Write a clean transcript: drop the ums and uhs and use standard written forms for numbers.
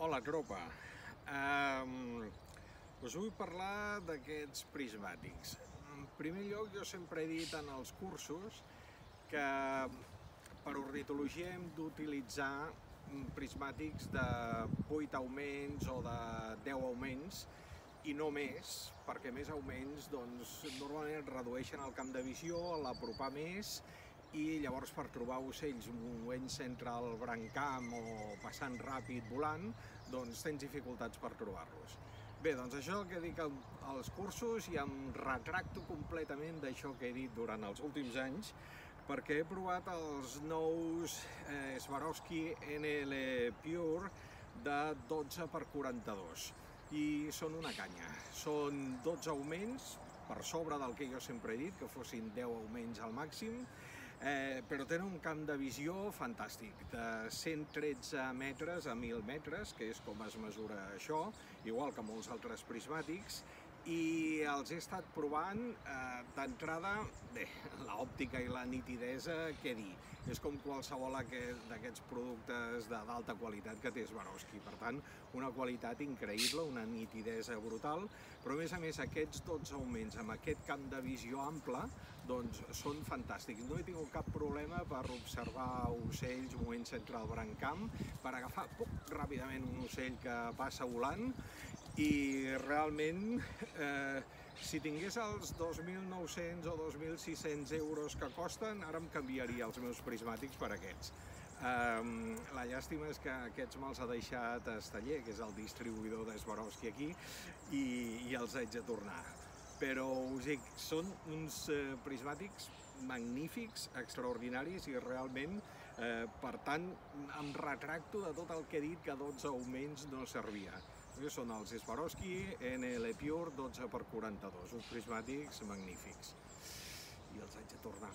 Hola, tropa. Us vull parlar d'aquests prismàtics. En primer lloc, jo sempre he dit en els cursos que per ornitologia hem d'utilitzar prismàtics de 8 augments o de 10 augments i no més, perquè més augments normalment redueixen el camp de visió, l'apropar més, i llavors per trobar ocells movent-se entre el brancam o passant ràpid volant, doncs tens dificultats per trobar-los. Bé, doncs això que dic als cursos, i em retracto completament d'això que he dit durant els últims anys, perquè he provat els nous Swarovski NL Pure de 12x42 i són una canya. Són 12 augments per sobre del que jo sempre he dit, que fossin 10 augments al màxim, però tenen un camp de visió fantàstic, de 113 metres a 1.000 metres, que és com es mesura això, igual que molts altres prismàtics, i els he estat provant. D'entrada, bé, l'òptica i la nitidesa, què dir, és com qualsevol d'aquests productes d'alta qualitat que té Swarovski, per tant, una qualitat increïble, una nitidesa brutal, però a més aquests 12 augments amb aquest camp de visió ample, doncs són fantàstics. No he tingut cap problema per observar ocells movent-se entre el brancam, per agafar ràpidament un ocell que passa volant, i realment si tingués els 2.900 o 2.600 euros que costen, ara em canviaria els meus prismàtics per aquests. La llàstima és que aquests me'ls ha deixat Esteller, que és el distribuïdor de Swarovski aquí, i els haig de tornar. Però us dic, són uns prismàtics magnífics, extraordinaris, i realment, per tant, em retracto de tot el que he dit, que 12 augments no servia. Són els Swarovski NL Pure 12x42, uns prismàtics magnífics. I els haig de tornar.